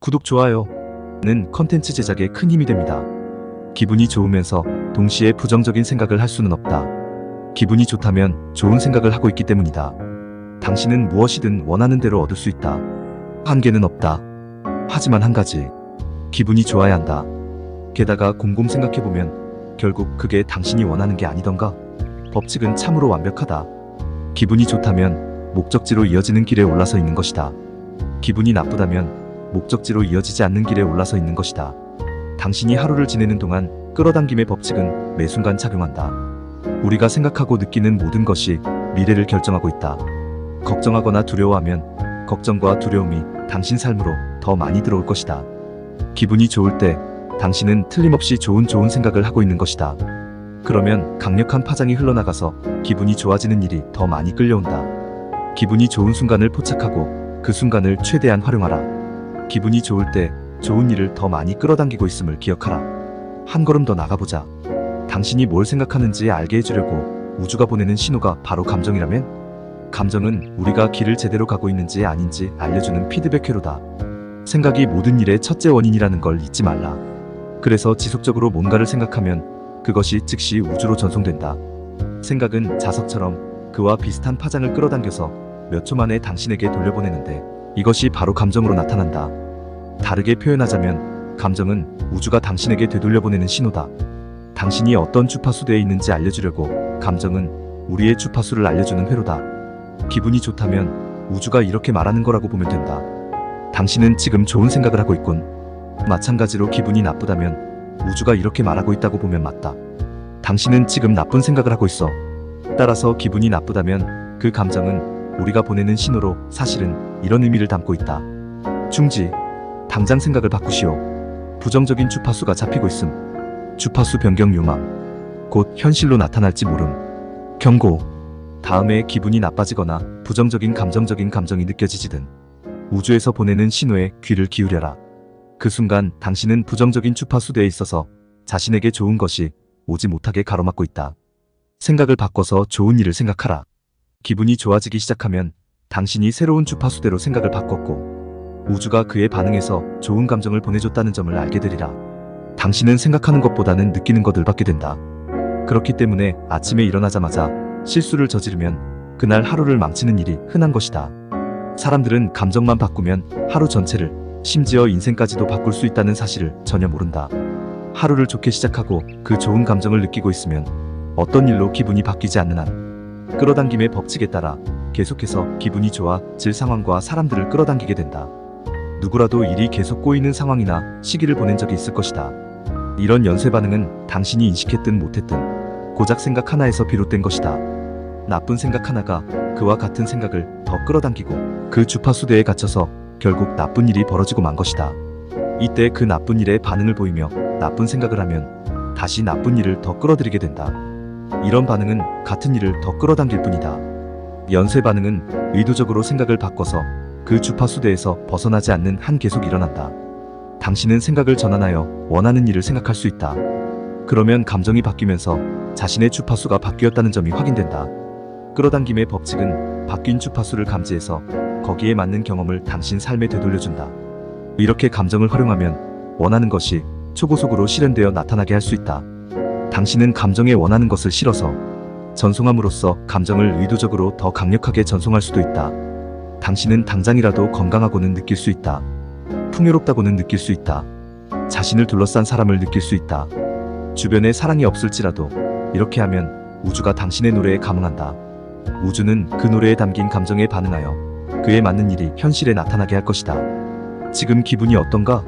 구독, 좋아요는 컨텐츠 제작에 큰 힘이 됩니다. 기분이 좋으면서 동시에 부정적인 생각을 할 수는 없다. 기분이 좋다면 좋은 생각을 하고 있기 때문이다. 당신은 무엇이든 원하는 대로 얻을 수 있다. 한계는 없다. 하지만 한 가지, 기분이 좋아야 한다. 게다가 곰곰 생각해보면 결국 그게 당신이 원하는 게 아니던가? 법칙은 참으로 완벽하다. 기분이 좋다면 목적지로 이어지는 길에 올라서 있는 것이다. 기분이 나쁘다면 목적지로 이어지지 않는 길에 올라서 있는 것이다. 당신이 하루를 지내는 동안 끌어당김의 법칙은 매 순간 작용한다. 우리가 생각하고 느끼는 모든 것이 미래를 결정하고 있다. 걱정하거나 두려워하면 걱정과 두려움이 당신 삶으로 더 많이 들어올 것이다. 기분이 좋을 때 당신은 틀림없이 좋은 생각을 하고 있는 것이다. 그러면 강력한 파장이 흘러나가서 기분이 좋아지는 일이 더 많이 끌려온다. 기분이 좋은 순간을 포착하고 그 순간을 최대한 활용하라. 기분이 좋을 때 좋은 일을 더 많이 끌어당기고 있음을 기억하라. 한 걸음 더 나가보자. 당신이 뭘 생각하는지 알게 해주려고 우주가 보내는 신호가 바로 감정이라면? 감정은 우리가 길을 제대로 가고 있는지 아닌지 알려주는 피드백 회로다. 생각이 모든 일의 첫째 원인이라는 걸 잊지 말라. 그래서 지속적으로 뭔가를 생각하면 그것이 즉시 우주로 전송된다. 생각은 자석처럼 그와 비슷한 파장을 끌어당겨서 몇 초 만에 당신에게 돌려보내는데 이것이 바로 감정으로 나타난다. 다르게 표현하자면 감정은 우주가 당신에게 되돌려보내는 신호다. 당신이 어떤 주파수대에 있는지 알려주려고 감정은 우리의 주파수를 알려주는 회로다. 기분이 좋다면 우주가 이렇게 말하는 거라고 보면 된다. 당신은 지금 좋은 생각을 하고 있군. 마찬가지로 기분이 나쁘다면 우주가 이렇게 말하고 있다고 보면 맞다. 당신은 지금 나쁜 생각을 하고 있어. 따라서 기분이 나쁘다면 그 감정은 우리가 보내는 신호로 사실은 이런 의미를 담고 있다. 중지. 당장 생각을 바꾸시오. 부정적인 주파수가 잡히고 있음. 주파수 변경 유망. 곧 현실로 나타날지 모름. 경고. 다음에 기분이 나빠지거나 부정적인 감정이 느껴지지든 우주에서 보내는 신호에 귀를 기울여라. 그 순간 당신은 부정적인 주파수대에 있어서 자신에게 좋은 것이 오지 못하게 가로막고 있다. 생각을 바꿔서 좋은 일을 생각하라. 기분이 좋아지기 시작하면 당신이 새로운 주파수대로 생각을 바꿨고 우주가 그에 반응해서 좋은 감정을 보내줬다는 점을 알게 되리라. 당신은 생각하는 것보다는 느끼는 것 을 받게 된다. 그렇기 때문에 아침에 일어나자마자 실수를 저지르면 그날 하루를 망치는 일이 흔한 것이다. 사람들은 감정만 바꾸면 하루 전체를, 심지어 인생까지도 바꿀 수 있다는 사실을 전혀 모른다. 하루를 좋게 시작하고 그 좋은 감정을 느끼고 있으면 어떤 일로 기분이 바뀌지 않는 한 끌어당김의 법칙에 따라 계속해서 기분이 좋아질 상황과 사람들을 끌어당기게 된다. 누구라도 일이 계속 꼬이는 상황이나 시기를 보낸 적이 있을 것이다. 이런 연쇄 반응은 당신이 인식했든 못했든 고작 생각 하나에서 비롯된 것이다. 나쁜 생각 하나가 그와 같은 생각을 더 끌어당기고 그 주파수대에 갇혀서 결국 나쁜 일이 벌어지고 만 것이다. 이때 그 나쁜 일에 반응을 보이며 나쁜 생각을 하면 다시 나쁜 일을 더 끌어들이게 된다. 이런 반응은 같은 일을 더 끌어당길 뿐이다. 연쇄 반응은 의도적으로 생각을 바꿔서 그 주파수대에서 벗어나지 않는 한 계속 일어난다. 당신은 생각을 전환하여 원하는 일을 생각할 수 있다. 그러면 감정이 바뀌면서 자신의 주파수가 바뀌었다는 점이 확인된다. 끌어당김의 법칙은 바뀐 주파수를 감지해서 거기에 맞는 경험을 당신 삶에 되돌려준다. 이렇게 감정을 활용하면 원하는 것이 초고속으로 실현되어 나타나게 할 수 있다. 당신은 감정에 원하는 것을 실어서 전송함으로써 감정을 의도적으로 더 강력하게 전송할 수도 있다. 당신은 당장이라도 건강하고는 느낄 수 있다. 풍요롭다고는 느낄 수 있다. 자신을 둘러싼 사람을 느낄 수 있다. 주변에 사랑이 없을지라도 이렇게 하면 우주가 당신의 노래에 감응한다. 우주는 그 노래에 담긴 감정에 반응하여 그에 맞는 일이 현실에 나타나게 할 것이다. 지금 기분이 어떤가?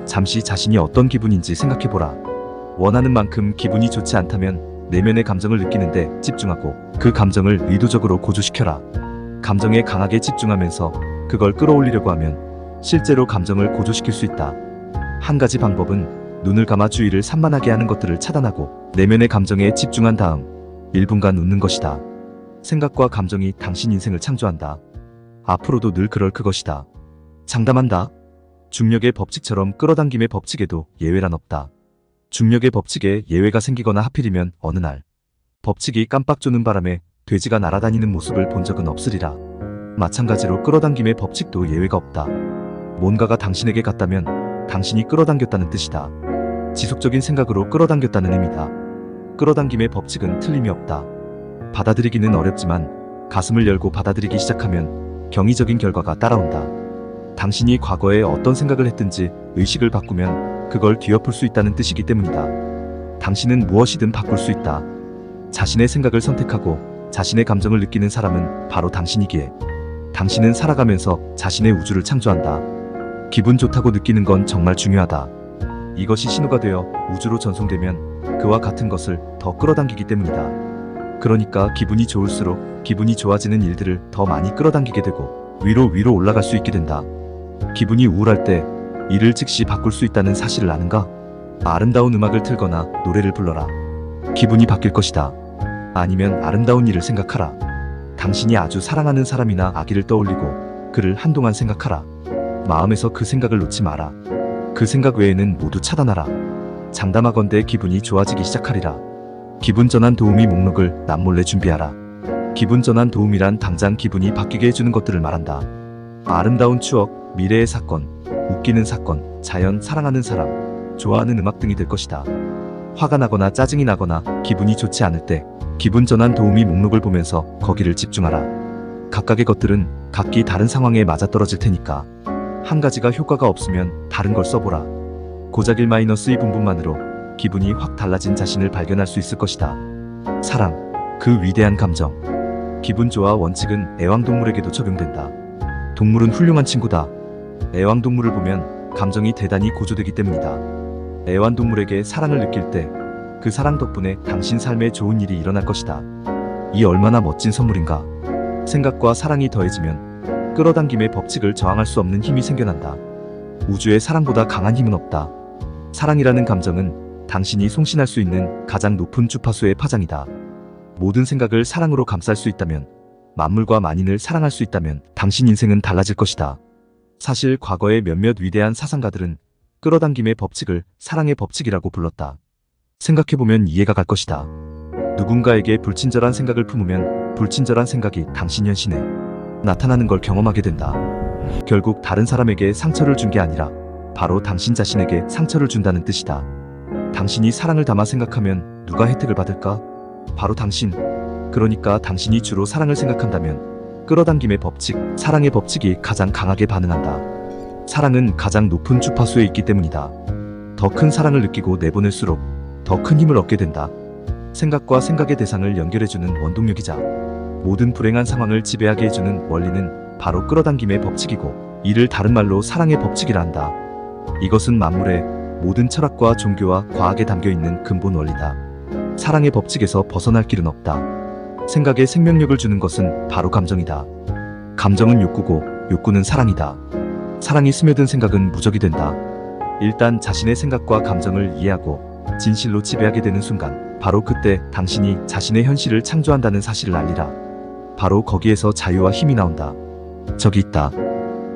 잠시 자신이 어떤 기분인지 생각해보라. 원하는 만큼 기분이 좋지 않다면 내면의 감정을 느끼는데 집중하고 그 감정을 의도적으로 고조시켜라. 감정에 강하게 집중하면서 그걸 끌어올리려고 하면 실제로 감정을 고조시킬 수 있다. 한 가지 방법은 눈을 감아 주위를 산만하게 하는 것들을 차단하고 내면의 감정에 집중한 다음 1분간 웃는 것이다. 생각과 감정이 당신 인생을 창조한다. 앞으로도 늘 그럴 그것이다. 장담한다. 중력의 법칙처럼 끌어당김의 법칙에도 예외란 없다. 중력의 법칙에 예외가 생기거나 하필이면 어느 날 법칙이 깜빡 조는 바람에 돼지가 날아다니는 모습을 본 적은 없으리라. 마찬가지로 끌어당김의 법칙도 예외가 없다. 뭔가가 당신에게 갔다면 당신이 끌어당겼다는 뜻이다. 지속적인 생각으로 끌어당겼다는 의미다. 끌어당김의 법칙은 틀림이 없다. 받아들이기는 어렵지만 가슴을 열고 받아들이기 시작하면 경이적인 결과가 따라온다. 당신이 과거에 어떤 생각을 했든지 의식을 바꾸면 그걸 뒤엎을 수 있다는 뜻이기 때문이다. 당신은 무엇이든 바꿀 수 있다. 자신의 생각을 선택하고 자신의 감정을 느끼는 사람은 바로 당신이기에 당신은 살아가면서 자신의 우주를 창조한다. 기분 좋다고 느끼는 건 정말 중요하다. 이것이 신호가 되어 우주로 전송되면 그와 같은 것을 더 끌어당기기 때문이다. 그러니까 기분이 좋을수록 기분이 좋아지는 일들을 더 많이 끌어당기게 되고 위로 올라갈 수 있게 된다. 기분이 우울할 때 이를 즉시 바꿀 수 있다는 사실을 아는가? 아름다운 음악을 틀거나 노래를 불러라. 기분이 바뀔 것이다. 아니면 아름다운 일을 생각하라. 당신이 아주 사랑하는 사람이나 아기를 떠올리고 그를 한동안 생각하라. 마음에서 그 생각을 놓지 마라. 그 생각 외에는 모두 차단하라. 장담하건대 기분이 좋아지기 시작하리라. 기분 전환 도우미 목록을 남몰래 준비하라. 기분 전환 도우미란 당장 기분이 바뀌게 해주는 것들을 말한다. 아름다운 추억, 미래의 사건, 웃기는 사건, 자연, 사랑하는 사람, 좋아하는 음악 등이 될 것이다. 화가 나거나 짜증이 나거나 기분이 좋지 않을 때 기분 전환 도우미 목록을 보면서 거기를 집중하라. 각각의 것들은 각기 다른 상황에 맞아떨어질 테니까 한 가지가 효과가 없으면 다른 걸 써보라. 고작 1-2분만으로 기분이 확 달라진 자신을 발견할 수 있을 것이다. 사랑, 그 위대한 감정. 기분 좋아 원칙은 애완동물에게도 적용된다. 동물은 훌륭한 친구다. 애완동물을 보면 감정이 대단히 고조되기 때문이다. 애완동물에게 사랑을 느낄 때 그 사랑 덕분에 당신 삶에 좋은 일이 일어날 것이다. 이 얼마나 멋진 선물인가. 생각과 사랑이 더해지면 끌어당김의 법칙을 저항할 수 없는 힘이 생겨난다. 우주에 사랑보다 강한 힘은 없다. 사랑이라는 감정은 당신이 송신할 수 있는 가장 높은 주파수의 파장이다. 모든 생각을 사랑으로 감쌀 수 있다면, 만물과 만인을 사랑할 수 있다면 당신 인생은 달라질 것이다. 사실 과거의 몇몇 위대한 사상가들은 끌어당김의 법칙을 사랑의 법칙이라고 불렀다. 생각해보면 이해가 갈 것이다. 누군가에게 불친절한 생각을 품으면 불친절한 생각이 당신 현신에 나타나는 걸 경험하게 된다. 결국 다른 사람에게 상처를 준 게 아니라 바로 당신 자신에게 상처를 준다는 뜻이다. 당신이 사랑을 담아 생각하면 누가 혜택을 받을까? 바로 당신. 그러니까 당신이 주로 사랑을 생각한다면 끌어당김의 법칙, 사랑의 법칙이 가장 강하게 반응한다. 사랑은 가장 높은 주파수에 있기 때문이다. 더 큰 사랑을 느끼고 내보낼수록 더 큰 힘을 얻게 된다. 생각과 생각의 대상을 연결해주는 원동력이자 모든 불행한 상황을 지배하게 해주는 원리는 바로 끌어당김의 법칙이고 이를 다른 말로 사랑의 법칙이라 한다. 이것은 만물의 모든 철학과 종교와 과학에 담겨있는 근본 원리다. 사랑의 법칙에서 벗어날 길은 없다. 생각에 생명력을 주는 것은 바로 감정이다. 감정은 욕구고 욕구는 사랑이다. 사랑이 스며든 생각은 무적이 된다. 일단 자신의 생각과 감정을 이해하고 진실로 지배하게 되는 순간 바로 그때 당신이 자신의 현실을 창조한다는 사실을 알리라. 바로 거기에서 자유와 힘이 나온다. 저기 있다.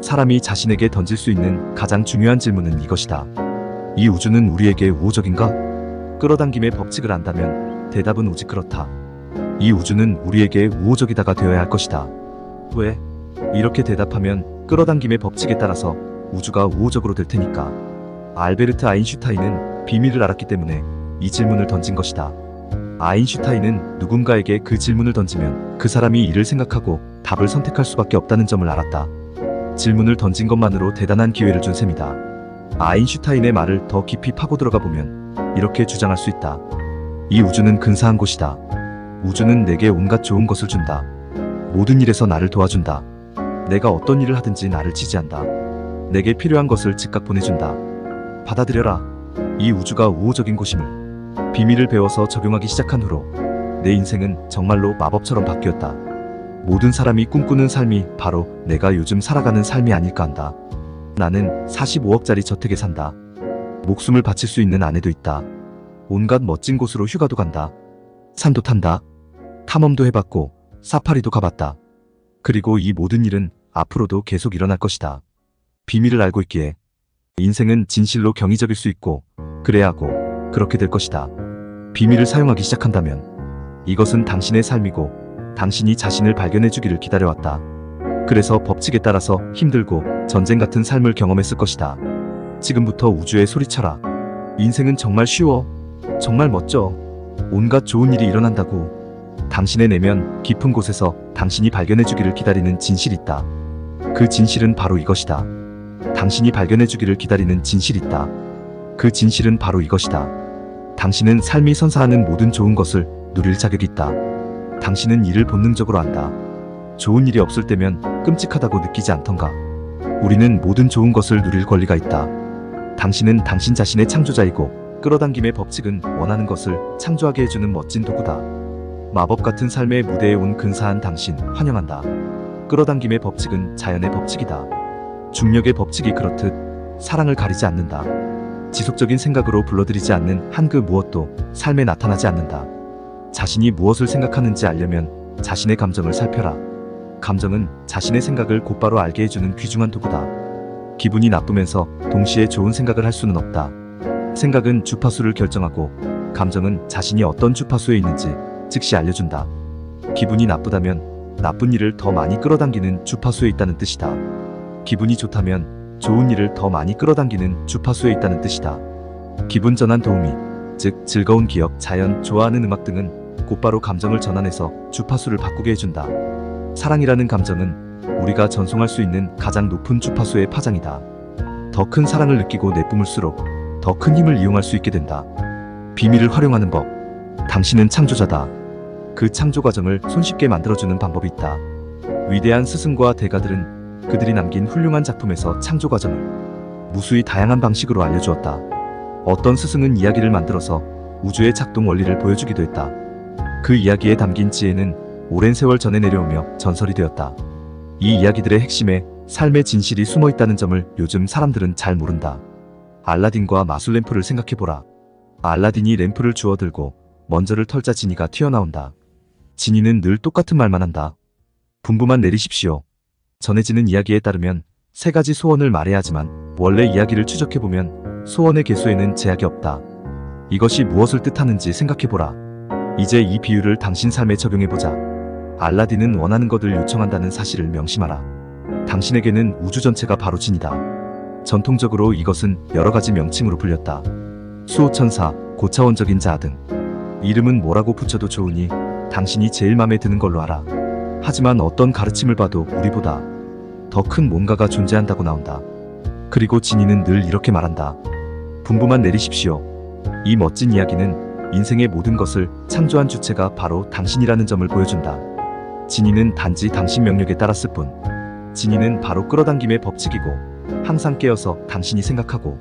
사람이 자신에게 던질 수 있는 가장 중요한 질문은 이것이다. 이 우주는 우리에게 우호적인가? 끌어당김의 법칙을 안다면 대답은 오직 그렇다. 이 우주는 우리에게 우호적이다가 되어야 할 것이다. 왜? 이렇게 대답하면 끌어당김의 법칙에 따라서 우주가 우호적으로 될 테니까. 알베르트 아인슈타인은 비밀을 알았기 때문에 이 질문을 던진 것이다. 아인슈타인은 누군가에게 그 질문을 던지면 그 사람이 이를 생각하고 답을 선택할 수밖에 없다는 점을 알았다. 질문을 던진 것만으로 대단한 기회를 준 셈이다. 아인슈타인의 말을 더 깊이 파고 들어가 보면 이렇게 주장할 수 있다. 이 우주는 근사한 곳이다. 우주는 내게 온갖 좋은 것을 준다. 모든 일에서 나를 도와준다. 내가 어떤 일을 하든지 나를 지지한다. 내게 필요한 것을 즉각 보내준다. 받아들여라. 이 우주가 우호적인 곳임을. 비밀을 배워서 적용하기 시작한 후로 내 인생은 정말로 마법처럼 바뀌었다. 모든 사람이 꿈꾸는 삶이 바로 내가 요즘 살아가는 삶이 아닐까 한다. 나는 45억짜리 저택에 산다. 목숨을 바칠 수 있는 아내도 있다. 온갖 멋진 곳으로 휴가도 간다. 산도 탄다. 탐험도 해봤고 사파리도 가봤다. 그리고 이 모든 일은 앞으로도 계속 일어날 것이다. 비밀을 알고 있기에 인생은 진실로 경이적일 수 있고 그래야 하고 그렇게 될 것이다. 비밀을 사용하기 시작한다면 이것은 당신의 삶이고 당신이 자신을 발견해 주기를 기다려왔다. 그래서 법칙에 따라서 힘들고 전쟁 같은 삶을 경험했을 것이다. 지금부터 우주에 소리쳐라. 인생은 정말 쉬워. 정말 멋져. 온갖 좋은 일이 일어난다고. 당신의 내면 깊은 곳에서 당신이 발견해주기를 기다리는 진실이 있다. 그 진실은 바로 이것이다. 당신이 발견해주기를 기다리는 진실이 있다. 그 진실은 바로 이것이다. 당신은 삶이 선사하는 모든 좋은 것을 누릴 자격이 있다. 당신은 이를 본능적으로 안다. 좋은 일이 없을 때면 끔찍하다고 느끼지 않던가. 우리는 모든 좋은 것을 누릴 권리가 있다. 당신은 당신 자신의 창조자이고 끌어당김의 법칙은 원하는 것을 창조하게 해주는 멋진 도구다. 마법 같은 삶의 무대에 온 근사한 당신 환영한다. 끌어당김의 법칙은 자연의 법칙이다. 중력의 법칙이 그렇듯 사랑을 가리지 않는다. 지속적인 생각으로 불러들이지 않는 한 그 무엇도 삶에 나타나지 않는다. 자신이 무엇을 생각하는지 알려면 자신의 감정을 살펴라. 감정은 자신의 생각을 곧바로 알게 해주는 귀중한 도구다. 기분이 나쁘면서 동시에 좋은 생각을 할 수는 없다. 생각은 주파수를 결정하고 감정은 자신이 어떤 주파수에 있는지 즉시 알려준다. 기분이 나쁘다면 나쁜 일을 더 많이 끌어당기는 주파수에 있다는 뜻이다. 기분이 좋다면 좋은 일을 더 많이 끌어당기는 주파수에 있다는 뜻이다. 기분 전환 도우미, 즉 즐거운 기억, 자연, 좋아하는 음악 등은 곧바로 감정을 전환해서 주파수를 바꾸게 해준다. 사랑이라는 감정은 우리가 전송할 수 있는 가장 높은 주파수의 파장이다. 더 큰 사랑을 느끼고 내뿜을수록 더 큰 힘을 이용할 수 있게 된다. 비밀을 활용하는 법. 당신은 창조자다. 그 창조 과정을 손쉽게 만들어주는 방법이 있다. 위대한 스승과 대가들은 그들이 남긴 훌륭한 작품에서 창조 과정을 무수히 다양한 방식으로 알려주었다. 어떤 스승은 이야기를 만들어서 우주의 작동 원리를 보여주기도 했다. 그 이야기에 담긴 지혜는 오랜 세월 전해 내려오며 전설이 되었다. 이 이야기들의 핵심에 삶의 진실이 숨어 있다는 점을 요즘 사람들은 잘 모른다. 알라딘과 마술 램프를 생각해보라. 알라딘이 램프를 주워들고 먼저를 털자 지니가 튀어나온다. 지니는 늘 똑같은 말만 한다. 분부만 내리십시오. 전해지는 이야기에 따르면 3가지 소원을 말해야 하지만 원래 이야기를 추적해보면 소원의 개수에는 제약이 없다. 이것이 무엇을 뜻하는지 생각해보라. 이제 이 비유를 당신 삶에 적용해보자. 알라딘은 원하는 것을 요청한다는 사실을 명심하라. 당신에게는 우주 전체가 바로 진이다. 전통적으로 이것은 여러가지 명칭으로 불렸다. 수호천사, 고차원적인 자아 등. 이름은 뭐라고 붙여도 좋으니 당신이 제일 맘에 드는 걸로 알아. 하지만 어떤 가르침을 봐도 우리보다 더 큰 뭔가가 존재한다고 나온다. 그리고 진이는 늘 이렇게 말한다. 분부만 내리십시오. 이 멋진 이야기는 인생의 모든 것을 창조한 주체가 바로 당신이라는 점을 보여준다. 진이는 단지 당신 명령에 따랐을 뿐. 진이는 바로 끌어당김의 법칙이고 항상 깨어서 당신이 생각하고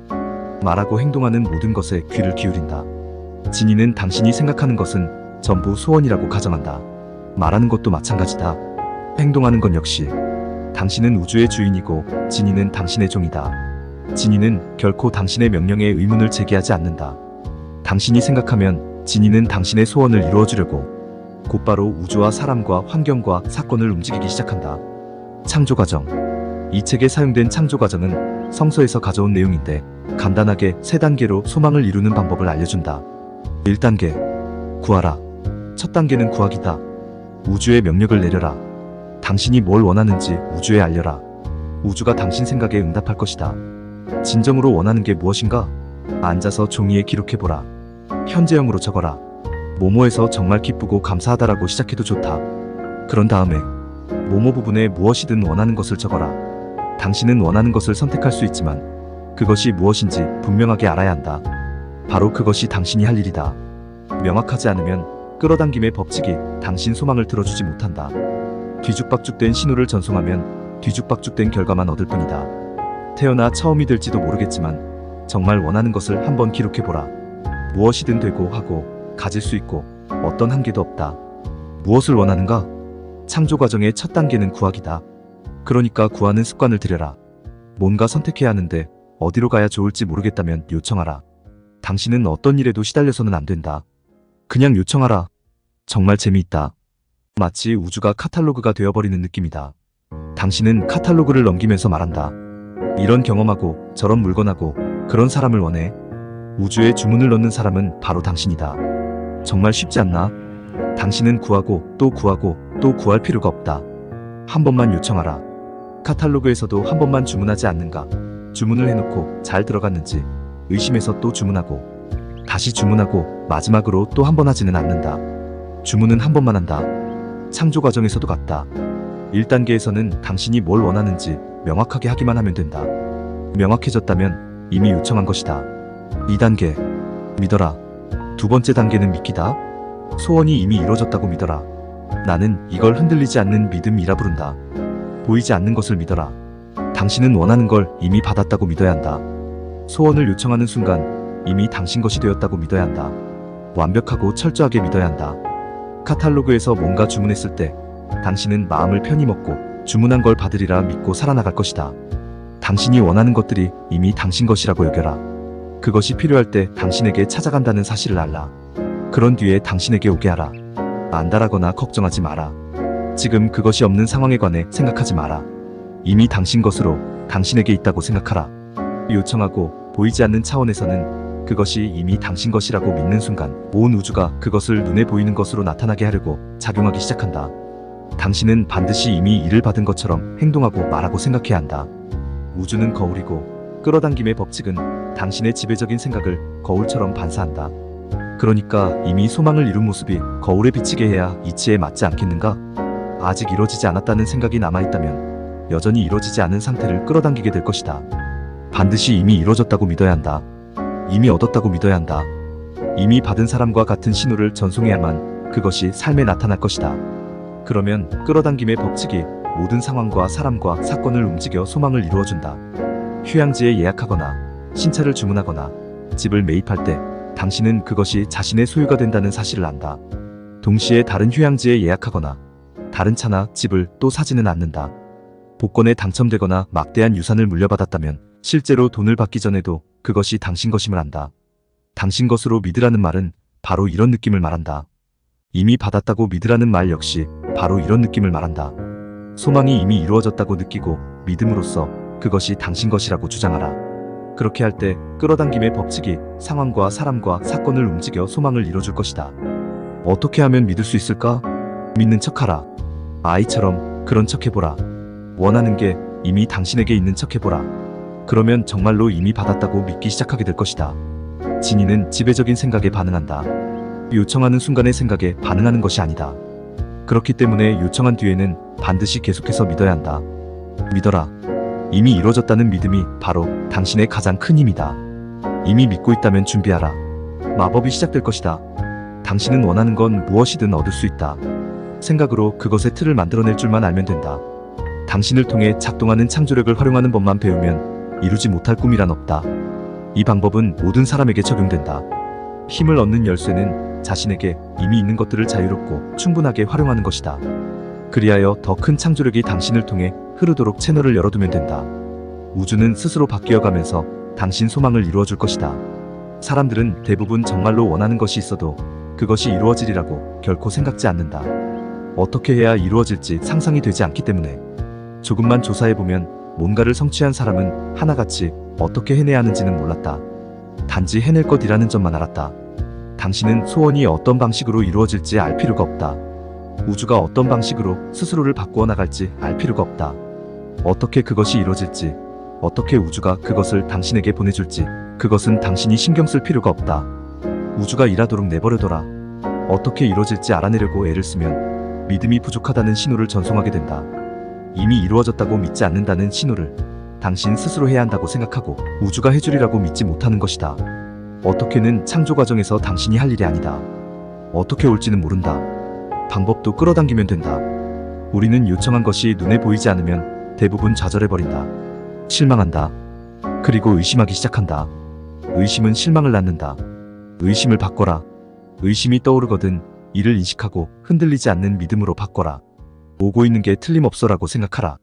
말하고 행동하는 모든 것에 귀를 기울인다. 진이는 당신이 생각하는 것은 전부 소원이라고 가정한다. 말하는 것도 마찬가지다. 행동하는 건 역시. 당신은 우주의 주인이고 진이는 당신의 종이다. 진이는 결코 당신의 명령에 의문을 제기하지 않는다. 당신이 생각하면 진이는 당신의 소원을 이루어주려고 곧바로 우주와 사람과 환경과 사건을 움직이기 시작한다. 창조과정. 이 책에 사용된 창조과정은 성서에서 가져온 내용인데 간단하게 3단계로 소망을 이루는 방법을 알려준다. 1단계. 구하라. 첫 단계는 구하기다. 우주에 명령을 내려라. 당신이 뭘 원하는지 우주에 알려라. 우주가 당신 생각에 응답할 것이다. 진정으로 원하는 게 무엇인가? 앉아서 종이에 기록해보라. 현재형으로 적어라. 뭐뭐에서 정말 기쁘고 감사하다라고 시작해도 좋다. 그런 다음에 뭐뭐 부분에 무엇이든 원하는 것을 적어라. 당신은 원하는 것을 선택할 수 있지만 그것이 무엇인지 분명하게 알아야 한다. 바로 그것이 당신이 할 일이다. 명확하지 않으면 끌어당김의 법칙이 당신 소망을 들어주지 못한다. 뒤죽박죽된 신호를 전송하면 뒤죽박죽된 결과만 얻을 뿐이다. 태어나 처음이 될지도 모르겠지만 정말 원하는 것을 한번 기록해보라. 무엇이든 되고 하고 가질 수 있고 어떤 한계도 없다. 무엇을 원하는가? 창조 과정의 첫 단계는 구하기다. 그러니까 구하는 습관을 들여라. 뭔가 선택해야 하는데 어디로 가야 좋을지 모르겠다면 요청하라. 당신은 어떤 일에도 시달려서는 안 된다. 그냥 요청하라. 정말 재미있다. 마치 우주가 카탈로그가 되어버리는 느낌이다. 당신은 카탈로그를 넘기면서 말한다. 이런 경험하고 저런 물건하고 그런 사람을 원해. 우주에 주문을 넣는 사람은 바로 당신이다. 정말 쉽지 않나? 당신은 구하고 또 구하고 또 구할 필요가 없다. 한 번만 요청하라. 카탈로그에서도 한 번만 주문하지 않는가? 주문을 해놓고 잘 들어갔는지 의심해서 또 주문하고 다시 주문하고 마지막으로 또 한 번 하지는 않는다. 주문은 한 번만 한다. 창조 과정에서도 같다. 1단계에서는 당신이 뭘 원하는지 명확하게 하기만 하면 된다. 명확해졌다면 이미 요청한 것이다. 2단계 믿어라. 두 번째 단계는 믿기다. 소원이 이미 이루어졌다고 믿어라. 나는 이걸 흔들리지 않는 믿음이라 부른다. 보이지 않는 것을 믿어라. 당신은 원하는 걸 이미 받았다고 믿어야 한다. 소원을 요청하는 순간 이미 당신 것이 되었다고 믿어야 한다. 완벽하고 철저하게 믿어야 한다. 카탈로그에서 뭔가 주문했을 때 당신은 마음을 편히 먹고 주문한 걸 받으리라 믿고 살아나갈 것이다. 당신이 원하는 것들이 이미 당신 것이라고 여겨라. 그것이 필요할 때 당신에게 찾아간다는 사실을 알라. 그런 뒤에 당신에게 오게 하라. 안달하거나 걱정하지 마라. 지금 그것이 없는 상황에 관해 생각하지 마라. 이미 당신 것으로 당신에게 있다고 생각하라. 요청하고 보이지 않는 차원에서는 그것이 이미 당신 것이라고 믿는 순간 온 우주가 그것을 눈에 보이는 것으로 나타나게 하려고 작용하기 시작한다. 당신은 반드시 이미 이를 받은 것처럼 행동하고 말하고 생각해야 한다. 우주는 거울이고 끌어당김의 법칙은 당신의 지배적인 생각을 거울처럼 반사한다. 그러니까 이미 소망을 이룬 모습이 거울에 비치게 해야 이치에 맞지 않겠는가? 아직 이루어지지 않았다는 생각이 남아있다면 여전히 이루어지지 않은 상태를 끌어당기게 될 것이다. 반드시 이미 이루어졌다고 믿어야 한다. 이미 얻었다고 믿어야 한다. 이미 받은 사람과 같은 신호를 전송해야만 그것이 삶에 나타날 것이다. 그러면 끌어당김의 법칙이 모든 상황과 사람과 사건을 움직여 소망을 이루어준다. 휴양지에 예약하거나 신차를 주문하거나 집을 매입할 때 당신은 그것이 자신의 소유가 된다는 사실을 안다. 동시에 다른 휴양지에 예약하거나 다른 차나 집을 또 사지는 않는다. 복권에 당첨되거나 막대한 유산을 물려받았다면 실제로 돈을 받기 전에도 그것이 당신 것임을 안다. 당신 것으로 믿으라는 말은 바로 이런 느낌을 말한다. 이미 받았다고 믿으라는 말 역시 바로 이런 느낌을 말한다. 소망이 이미 이루어졌다고 느끼고 믿음으로써 그것이 당신 것이라고 주장하라. 그렇게 할 때 끌어당김의 법칙이 상황과 사람과 사건을 움직여 소망을 이뤄줄 것이다. 어떻게 하면 믿을 수 있을까? 믿는 척하라. 아이처럼 그런 척해보라. 원하는 게 이미 당신에게 있는 척해보라. 그러면 정말로 이미 받았다고 믿기 시작하게 될 것이다. 진이는 지배적인 생각에 반응한다. 요청하는 순간의 생각에 반응하는 것이 아니다. 그렇기 때문에 요청한 뒤에는 반드시 계속해서 믿어야 한다. 믿어라. 이미 이루어졌다는 믿음이 바로 당신의 가장 큰 힘이다. 이미 믿고 있다면 준비하라. 마법이 시작될 것이다. 당신은 원하는 건 무엇이든 얻을 수 있다. 생각으로 그것의 틀을 만들어낼 줄만 알면 된다. 당신을 통해 작동하는 창조력을 활용하는 법만 배우면 이루지 못할 꿈이란 없다. 이 방법은 모든 사람에게 적용된다. 힘을 얻는 열쇠는 자신에게 이미 있는 것들을 자유롭고 충분하게 활용하는 것이다. 그리하여 더 큰 창조력이 당신을 통해 흐르도록 채널을 열어두면 된다. 우주는 스스로 바뀌어가면서 당신 소망을 이루어줄 것이다. 사람들은 대부분 정말로 원하는 것이 있어도 그것이 이루어지리라고 결코 생각지 않는다. 어떻게 해야 이루어질지 상상이 되지 않기 때문에. 조금만 조사해보면 뭔가를 성취한 사람은 하나같이 어떻게 해내야 하는지는 몰랐다. 단지 해낼 것이라는 점만 알았다. 당신은 소원이 어떤 방식으로 이루어질지 알 필요가 없다. 우주가 어떤 방식으로 스스로를 바꾸어 나갈지 알 필요가 없다. 어떻게 그것이 이루어질지, 어떻게 우주가 그것을 당신에게 보내줄지 그것은 당신이 신경 쓸 필요가 없다. 우주가 일하도록 내버려둬라. 어떻게 이루어질지 알아내려고 애를 쓰면 믿음이 부족하다는 신호를 전송하게 된다. 이미 이루어졌다고 믿지 않는다는 신호를 당신 스스로 해야 한다고 생각하고 우주가 해주리라고 믿지 못하는 것이다. 어떻게는 창조 과정에서 당신이 할 일이 아니다. 어떻게 올지는 모른다. 방법도 끌어당기면 된다. 우리는 요청한 것이 눈에 보이지 않으면 대부분 좌절해버린다. 실망한다. 그리고 의심하기 시작한다. 의심은 실망을 낳는다. 의심을 바꿔라. 의심이 떠오르거든 이를 인식하고 흔들리지 않는 믿음으로 바꿔라. 오고 있는 게 틀림없어라고 생각하라.